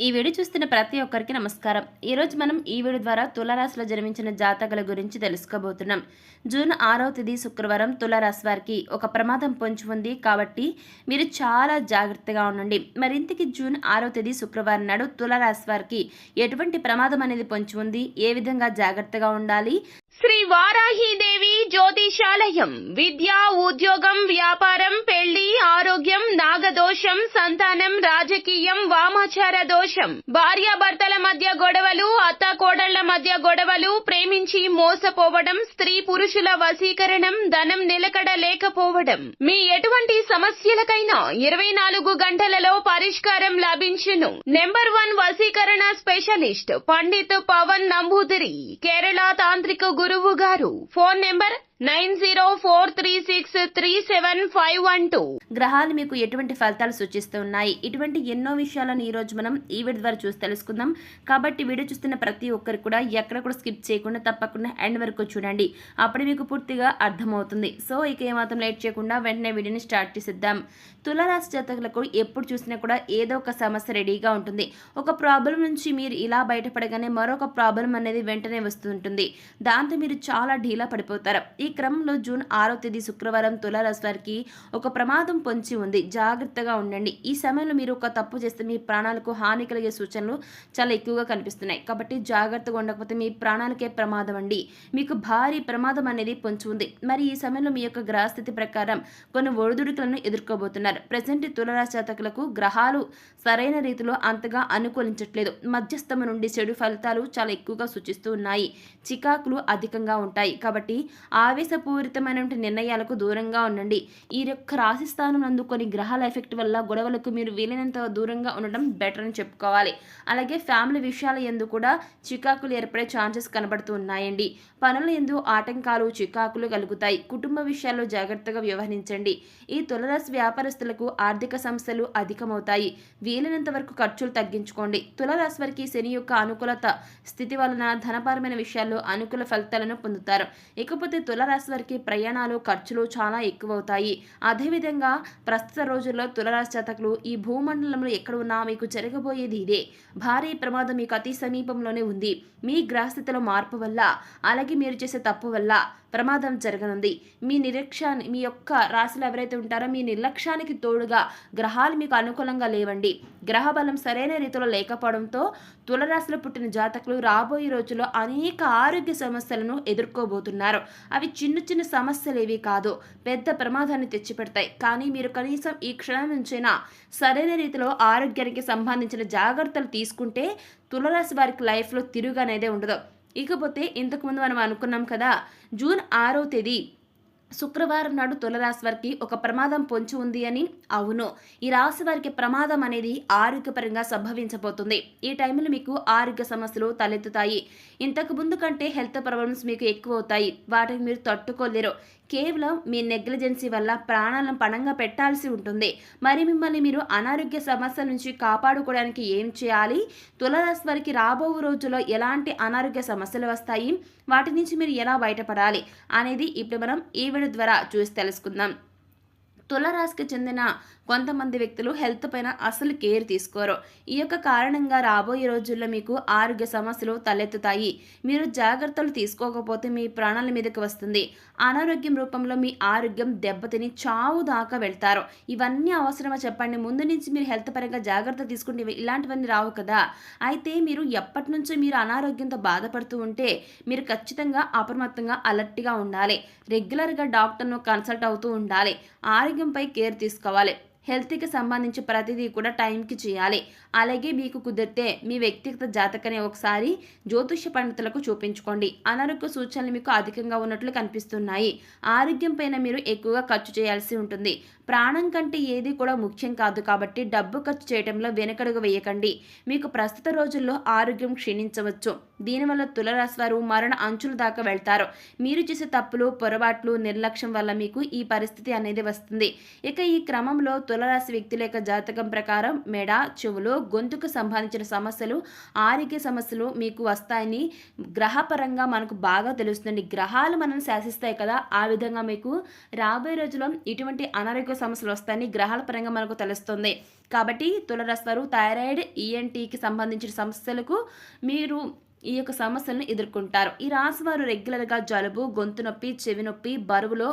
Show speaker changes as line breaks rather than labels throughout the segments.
ఈ వీడియో చూస్తున్న ప్రతి ఒక్కరికి నమస్కారం. ఈరోజు మనం ఈ వీడియో ద్వారా తులారాశిలో జన్మించిన జాతకుల గురించి తెలుసుకోబోతున్నాం. జూన్ 6వ తేదీ శుక్రవారం తులారాశి వారికి ఒక ప్రమాదం పొంచి ఉంది కాబట్టి మీరు చాలా జాగ్రత్తగా ఉండండి. మరింతకి జూన్ 6వ తేదీ శుక్రవారం నాడు తులారాశి వారికి ఎటువంటి ప్రమాదం అనేది పొంచి ఉంది, ఏ విధంగా జాగ్రత్తగా ఉండాలి,
శ్రీ వారాహీదేవి జ్యోతిషాలయం విద్య, ఉద్యోగం, వ్యాపారం, పెళ్లి, ఆరోగ్యం, నాగదోషం, సంతానం, రాజకీయం, వామాచార దోషం, భార్యాభర్తల మధ్య గొడవలు, అత్తాకోడళ్ల మధ్య గొడవలు, ప్రేమించి మోసపోవడం, స్త్రీ పురుషుల వశీకరణం, ధనం నిలకడ లేకపోవడం, మీ ఎటువంటి సమస్యలకైనా 24 గంటలలో పరిష్కారం లభించును. నెంబర్ 1 వశీకరణ స్పెషలిస్ట్ పండిత్ పవన్ నంబూదిరి, కేరళ తాంత్రిక గురువు గారు. Phone number 9043637512.
గ్రహాలు మీకు ఎటువంటి ఫలితాలు సూచిస్తూ ఉన్నాయి, ఇటువంటి ఎన్నో విషయాలను ఈ రోజు మనం ఈ వీడియో ద్వారా చూసి తెలుసుకుందాం. కాబట్టి వీడియో చూస్తున్న ప్రతి ఒక్కరు కూడా ఎక్కడ కూడా స్కిప్ చేయకుండా తప్పకుండా ఎండ్ వరకు చూడండి. అప్పుడు మీకు పూర్తిగా అర్థమవుతుంది. సో ఇక ఏమాత్రం లేట్ చేయకుండా వెంటనే వీడియోని స్టార్ట్ చేసేద్దాం. తులారాశి జాతకులకు ఎప్పుడు చూసినా కూడా ఏదో ఒక సమస్య రెడీగా ఉంటుంది. ఒక ప్రాబ్లం నుంచి మీరు ఇలా బయటపడగానే మరొక ప్రాబ్లం అనేది వెంటనే వస్తుంటుంది. దాంతో మీరు చాలా ఢీలా పడిపోతారు. ఈ క్రమంలో జూన్ 6వ తేదీ శుక్రవారం తులారాశి వారికి ఒక ప్రమాదం పొంచి ఉంది. జాగ్రత్తగా ఉండండి. ఈ సమయంలో మీరు ఒక తప్పు చేస్తే మీ ప్రాణాలకు హాని కలిగే సూచనలు చాలా ఎక్కువగా కనిపిస్తున్నాయి. కాబట్టి జాగ్రత్తగా ఉండకపోతే మీ ప్రాణాలకే ప్రమాదం అండి. మీకు భారీ ప్రమాదం అనేది పొంచి ఉంది. మరి ఈ సమయంలో మీ యొక్క గ్రహస్థితి ప్రకారం కొన్ని ఒడిదుడుకులను ఎదుర్కోబోతున్నారు. ప్రజెంట్ తులారాశి జాతకులకు గ్రహాలు సరైన రీతిలో అంతగా అనుకూలించట్లేదు. మధ్యస్థము నుండి చెడు ఫలితాలు చాలా ఎక్కువగా సూచిస్తూ ఉన్నాయి. చికాకులు అధికంగా ఉంటాయి. కాబట్టి ఆవేశపూరితమైన నిర్ణయాలకు దూరంగా ఉండండి. ఈ యొక్క రాశి స్థానం నందు కొన్ని గ్రహాల ఎఫెక్ట్ వల్ల గొడవలకు మీరు వీలైనంత దూరంగా ఉండడం బెటర్ అని చెప్పుకోవాలి. అలాగే ఫ్యామిలీ విషయాల యందు కూడా చికాకులు ఏర్పడే ఛాన్సెస్ కనబడుతూ ఉన్నాయండి. పనుల యందు ఆటంకాలు, చికాకులు కలుగుతాయి. కుటుంబ విషయాల్లో జాగ్రత్తగా వ్యవహరించండి. ఈ తులారాశి వ్యాపారస్తులకు ఆర్థిక సమస్యలు అధికమవుతాయి. వీలైనంత వరకు ఖర్చులు తగ్గించుకోండి. తులారాశి వారికి శని యొక్క అనుకూలత స్థితి వలన ధనపరమైన విషయాల్లో అనుకూల ఫలితాలను పొందుతారు. ఇకపోతే తులారాశి వారికి ప్రయాణాలు, ఖర్చులు చాలా ఎక్కువవుతాయి. అదేవిధంగా ప్రస్తుత రోజుల్లో తులారాశి జాతకులు ఈ భూమండలంలో ఎక్కడ ఉన్నా మీకు జరగబోయేది ఇదే. భారీ ప్రమాదం మీకు అతి సమీపంలోనే ఉంది. మీ గ్రహస్థితిలో మార్పు వల్ల, అలాగే మీరు చేసే తప్పు వల్ల ప్రమాదం జరగనుంది. మీ యొక్క రాశిలో ఎవరైతే ఉంటారో మీ నిర్లక్ష్యానికి తోడుగా గ్రహాలు మీకు అనుకూలంగా లేవండి. గ్రహ బలం సరైన రీతిలో లేకపోవడంతో తులారాశిలో పుట్టిన జాతకులు రాబోయే రోజుల్లో అనేక ఆరోగ్య సమస్యలను ఎదుర్కోబోతున్నారు. అవి చిన్న చిన్న సమస్యలేవి కాదు, పెద్ద ప్రమాదాన్ని తెచ్చిపెడతాయి. కానీ మీరు కనీసం ఈ క్షణం నుంచైనా సరైన రీతిలో ఆరోగ్యానికి సంబంధించిన జాగ్రత్తలు తీసుకుంటే తులారాశి వారికి లైఫ్లో తిరుగు అనేది ఉండదు. ఇకపోతే ఇంతకుముందు మనం అనుకున్నాం కదా, జూన్ 6వ తేదీ శుక్రవారం నాడు తులారాశి వారికి ఒక ప్రమాదం పొంచి ఉంది అని. అవును, ఈ రాశి వారికి ప్రమాదం అనేది ఆరోగ్యపరంగా సంభవించబోతుంది. ఈ టైంలో మీకు ఆరోగ్య సమస్యలు తలెత్తుతాయి. ఇంతకు ముందు కంటే హెల్త్ ప్రాబ్లమ్స్ మీకు ఎక్కువ అవుతాయి. వాటిని మీరు తట్టుకోలేరు. కేవలం మీ నెగ్లిజెన్సీ వల్ల ప్రాణాలను పణంగా పెట్టాల్సి ఉంటుంది. మరి మిమ్మల్ని మీరు అనారోగ్య సమస్యల నుంచి కాపాడుకోవడానికి ఏం చేయాలి, తులారాశి వారికి రాబో రోజుల్లో ఎలాంటి అనారోగ్య సమస్యలు వస్తాయి, వాటి నుంచి మీరు ఎలా బయటపడాలి అనేది ఇప్పుడు మనం ఈ వీడియో ద్వారా చూసి తెలుసుకుందాం. తులారాశికి చెందిన కొంతమంది వ్యక్తులు హెల్త్ పైన అసలు కేర్ తీసుకోరు. ఈ యొక్క కారణంగా రాబోయే రోజుల్లో మీకు ఆరోగ్య సమస్యలు తలెత్తుతాయి. మీరు జాగ్రత్తలు తీసుకోకపోతే మీ ప్రాణాల మీదకి వస్తుంది. అనారోగ్యం రూపంలో మీ ఆరోగ్యం దెబ్బతిని చావు దాకా వెళ్తారు. ఇవన్నీ అవసరమా చెప్పండి? ముందు నుంచి మీరు హెల్త్ పరంగా జాగ్రత్త తీసుకుంటే ఇలాంటివన్నీ రావు కదా. అయితే మీరు ఎప్పటి నుంచో మీరు అనారోగ్యంతో బాధపడుతూ ఉంటే మీరు ఖచ్చితంగా అప్రమత్తంగా అలర్ట్గా ఉండాలి. రెగ్యులర్గా డాక్టర్ను కన్సల్ట్ అవుతూ ఉండాలి. ఆరోగ్యంపై కేర్ తీసుకోవాలి. హెల్త్కి సంబంధించి ప్రతిదీ కూడా టైంకి చేయాలి. అలాగే మీకు కుదిరితే మీ వ్యక్తిగత జాతకాన్ని ఒకసారి జ్యోతిష పండితులకు చూపించుకోండి. అనారోగ్య సూచనలు మీకు అధికంగా ఉన్నట్లు కనిపిస్తున్నాయి. ఆరోగ్యం పైన మీరు ఎక్కువగా ఖర్చు చేయాల్సి ఉంటుంది. ప్రాణం కంటే ఏది కూడా ముఖ్యం కాదు. కాబట్టి డబ్బు ఖర్చు చేయడంలో వెనకడుగు వేయకండి. మీకు ప్రస్తుత రోజుల్లో ఆరోగ్యం క్షీణించవచ్చు. దీనివల్ల తులారాశి వారు మరణ అంచుల దాకా వెళ్తారు. మీరు చేసే తప్పులు, పొరపాట్లు, నిర్లక్ష్యం వల్ల మీకు ఈ పరిస్థితి అనేది వస్తుంది. ఇక ఈ క్రమంలో తులారాశి వ్యక్తుల యొక్క జాతకం ప్రకారం మెడ, చెవులు, గొంతుకు సంబంధించిన సమస్యలు, ఆరోగ్య సమస్యలు మీకు వస్తాయని గ్రహపరంగా మనకు బాగా తెలుస్తుంది. గ్రహాలు మనం శాసిస్తాయి కదా, ఆ విధంగా మీకు రాబోయే రోజుల్లో ఇటువంటి అనారోగ్య సమస్యలు వస్తాయని గ్రహాల పరంగా మనకు తెలుస్తుంది. కాబట్టి తులారాశి వారు థైరాయిడ్, ఈఎన్టీకి సంబంధించిన సమస్యలకు మీరు ఈ యొక్క సమస్యలను ఎదుర్కొంటారు. ఈ రాశి వారు రెగ్యులర్గా జలుబు, గొంతు నొప్పి, చెవి నొప్పి, బరువులో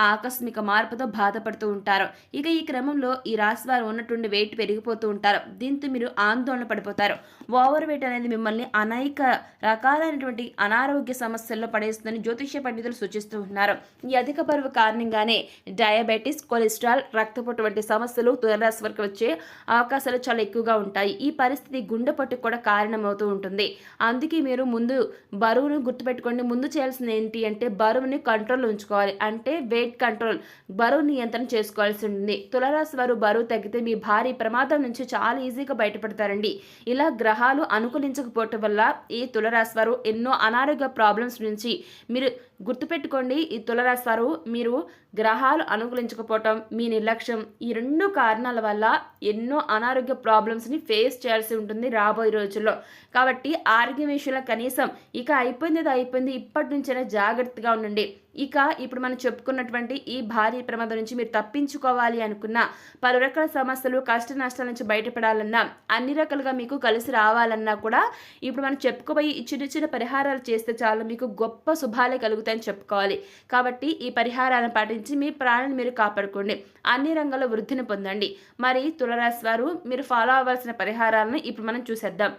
ఆకస్మిక మార్పుతో బాధపడుతూ ఉంటారు. ఇక ఈ క్రమంలో ఈ రాశి వారు ఉన్నటువంటి వెయిట్ పెరిగిపోతూ ఉంటారు. దీంతో మీరు ఆందోళన పడిపోతారు. ఓవర్ వెయిట్ అనేది మిమ్మల్ని అనేక రకాలైనటువంటి అనారోగ్య సమస్యల్లో పడేస్తుందని జ్యోతిష్య పండితులు సూచిస్తూ ఉన్నారు. ఈ అధిక బరువు కారణంగానే డయాబెటీస్, కొలెస్ట్రాల్, రక్తపోటు వంటి సమస్యలు తులారాశి వారికి వచ్చే అవకాశాలు చాలా ఎక్కువగా ఉంటాయి. ఈ పరిస్థితి గుండెపోటుకు కూడా కారణమవుతూ ఉంటుంది. అందుకే మీరు ముందు బరువును గుర్తుపెట్టుకోండి. ముందు చేయాల్సింది ఏంటి అంటే బరువుని కంట్రోల్ ఉంచుకోవాలి. అంటే వెయిట్ కంట్రోల్, బరువు నియంత్రణ చేసుకోవాల్సి ఉంటుంది. తులారాశి వారు బరువు తగ్గితే మీ భారీ ప్రమాదం నుంచి చాలా ఈజీగా బయటపడతారండి. ఇలా గ్రహాలు అనుకూలించకపోవటం వల్ల ఈ తులారాశి వారు ఎన్నో అనారోగ్య ప్రాబ్లమ్స్ నుంచి మీరు గుర్తుపెట్టుకోండి. ఈ తులారాశి వారు మీరు గ్రహాలు అనుకూలించకపోవటం, మీ నిర్లక్ష్యం, ఈ 2 కారణాల వల్ల ఎన్నో అనారోగ్య ప్రాబ్లమ్స్ని ఫేస్ చేయాల్సి ఉంటుంది రాబోయే రోజుల్లో. కాబట్టి ఆరోగ్యం విషయంలో కనీసం ఇక అయిపోయింది, ఇప్పటి నుంచైనా జాగ్రత్తగా ఉండండి. ఇక ఇప్పుడు మనం చెప్పుకున్నటువంటి ఈ భారీ ప్రమాదం నుంచి మీరు తప్పించుకోవాలి అనుకున్న పలు రకాల సమస్యలు, కష్ట నష్టాల నుంచి బయటపడాలన్నా, అన్ని రకాలుగా మీకు కలిసి రావాలన్నా కూడా ఇప్పుడు మనం చెప్పుకోబోయి ఈ చిన్న పరిహారాలు చేస్తే చాలు మీకు గొప్ప శుభాలే కలుగుతాయని చెప్పుకోవాలి. కాబట్టి ఈ పరిహారాలను పాటించి మీ ప్రాణాన్ని మీరు కాపాడుకోండి. అన్ని రంగాల్లో వృద్ధిని పొందండి. మరి తులారాశి వారు మీరు ఫాలో అవ్వాల్సిన పరిహారాలను ఇప్పుడు మనం చూసేద్దాం.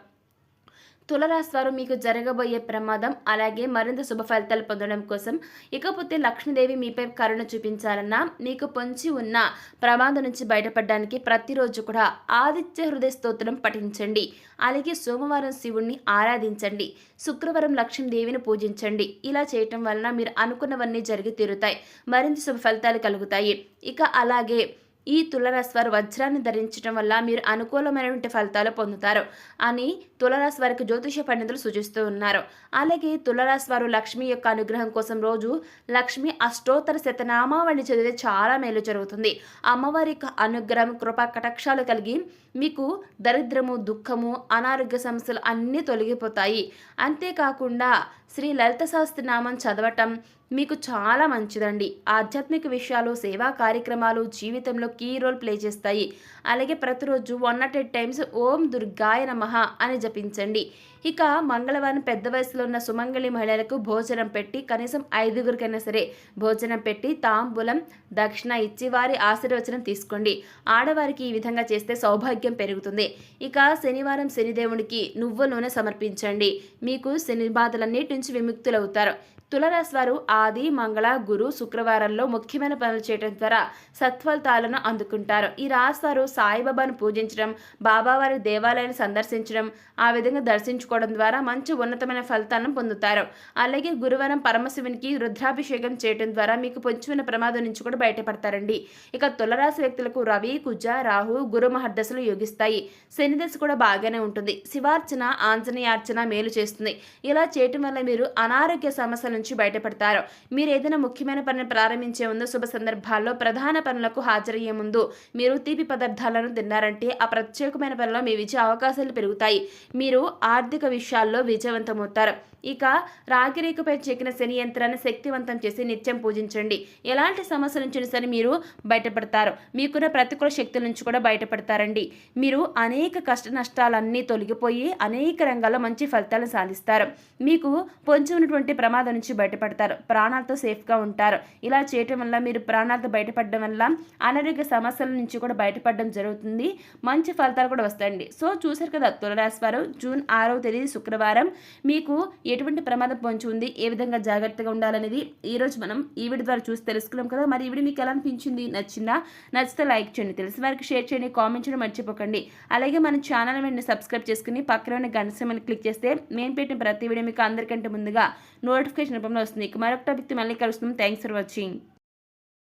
తులారాశి వారు మీకు జరగబోయే ప్రమాదం, అలాగే మరింత శుభ ఫలితాలు పొందడం కోసం ఇకపోతే లక్ష్మీదేవి మీపై కరుణ చూపించాలన్నా, మీకు పొంచి ఉన్న ప్రమాదం నుంచి బయటపడడానికి ప్రతిరోజు కూడా ఆదిత్య హృదయ స్తోత్రం పఠించండి. అలాగే సోమవారం శివుణ్ణి ఆరాధించండి. శుక్రవారం లక్ష్మీదేవిని పూజించండి. ఇలా చేయటం వలన మీరు అనుకున్నవన్నీ జరిగి తీరుతాయి. మరింత శుభ ఫలితాలు కలుగుతాయి. ఇక అలాగే ఈ తులారాశి వారు వజ్రాన్ని ధరించడం వల్ల మీరు అనుకూలమైనటువంటి ఫలితాలు పొందుతారు అని తులారాశి వారికి జ్యోతిష పండితులు సూచిస్తూ ఉన్నారు. అలాగే తులారాశి వారు లక్ష్మి యొక్క అనుగ్రహం కోసం రోజు లక్ష్మి అష్టోత్తర శతనామావళి చదివితే చాలా మేలు జరుగుతుంది. అమ్మవారి యొక్క అనుగ్రహం, కృపా కటాక్షాలు కలిగి మీకు దరిద్రము, దుఃఖము, అనారోగ్య సమస్యలు అన్నీ తొలగిపోతాయి. అంతేకాకుండా శ్రీ లలిత సహస్రనామం చదవటం మీకు చాలా మంచిదండి. ఆధ్యాత్మిక విషయాలు, సేవా కార్యక్రమాలు జీవితంలో కీ రోల్ ప్లే చేస్తాయి. అలాగే ప్రతిరోజు 108 టైమ్స్ ఓం దుర్గాయ నమః అని జపించండి. ఇక మంగళవారం పెద్ద వయసులో ఉన్న సుమంగళి మహిళలకు భోజనం పెట్టి, కనీసం 5గురికైనా సరే భోజనం పెట్టి తాంబూలం, దక్షిణ ఇచ్చి వారి ఆశీర్వచనం తీసుకోండి. ఆడవారికి ఈ విధంగా చేస్తే సౌభాగ్యం పెరుగుతుంది. ఇక శనివారం శనిదేవునికి నువ్వుల నూనె సమర్పించండి. మీకు శని బాధలన్నిటి నుంచి విముక్తులవుతారు. తులారాశి వారు ఆది, మంగళ, గురు, శుక్రవారాల్లో ముఖ్యమైన పనులు చేయడం ద్వారా సత్ఫలితాలను అందుకుంటారు. ఈ రాశి వారు సాయిబాబాను పూజించడం, బాబావారి దేవాలయాన్ని సందర్శించడం, ఆ విధంగా దర్శించుకోవడం ద్వారా మంచి ఉన్నతమైన ఫలితాలను పొందుతారు. అలాగే గురువారం పరమశివునికి రుద్రాభిషేకం చేయడం ద్వారా మీకు పొంచిన ప్రమాదం నుంచి కూడా బయటపడతారండి. ఇక తులారాశి వ్యక్తులకు రవి, కుజ, రాహు, గురు మహర్దశలు యోగిస్తాయి. శని దశ కూడా బాగానే ఉంటుంది. శివార్చన, ఆంజనేయార్చన మేలు చేస్తుంది. ఇలా చేయటం వల్ల మీరు అనారోగ్య సమస్యల నుంచి బయటపడతారు. మీరు ఏదైనా ముఖ్యమైన పనిని ప్రారంభించే ముందు, శుభ సందర్భాల్లో ప్రధాన పనులకు హాజరయ్యే ముందు మీరు తీపి పదార్థాలను తిన్నారంటే ఆ ప్రత్యేకమైన పనిలో మీ విజయ అవకాశాలు పెరుగుతాయి. మీరు ఆర్థిక విషయాల్లో విజయవంతమవుతారు. ఇక రాగిరేకుపై చెక్కిన శని యంత్రాన్ని శక్తివంతం చేసి నిత్యం పూజించండి. ఎలాంటి సమస్యల నుంచి సరే మీరు బయటపడతారు. మీకున్న ప్రతికూల శక్తుల నుంచి కూడా బయటపడతారండి. మీరు అనేక కష్ట నష్టాలన్నీ తొలగిపోయి అనేక రంగాల్లో మంచి ఫలితాలను సాధిస్తారు. మీకు పొంచి ఉన్నటువంటి ప్రమాదం నుంచి బయటపడతారు. ప్రాణాలతో సేఫ్గా ఉంటారు. ఇలా చేయటం వల్ల మీరు ప్రాణాలతో బయటపడడం వల్ల అనారోగ్య సమస్యల నుంచి కూడా బయటపడడం జరుగుతుంది. మంచి ఫలితాలు కూడా వస్తాయండి. సో చూశారు కదా, తులారాశి వారు జూన్ 6వ తేదీ శుక్రవారం మీకు ఎటువంటి ప్రమాదం పొంచి ఉంది, ఏ విధంగా జాగ్రత్తగా ఉండాలనేది ఈరోజు మనం ఈ వీడియో ద్వారా చూసి తెలుసుకున్నాం కదా. మరి ఈ వీడియో మీకు ఎలా అనిపించింది? నచ్చితే లైక్ చేయండి, తెలిసిన వారికి షేర్ చేయండి, కామెంట్ చేయడం మర్చిపోకండి. అలాగే మన ఛానల్ వెంటనే సబ్స్క్రైబ్ చేసుకుని పక్కన ఉన్న గంట సింబల్ని క్లిక్ చేస్తే మేము పెట్టిన ప్రతి వీడియో మీకు అందరికంటే ముందుగా నోటిఫికేషన్ రూపంలో వస్తుంది. మరొక టాపిక్ మళ్ళీ కలుస్తున్నాం. Thanks for watching.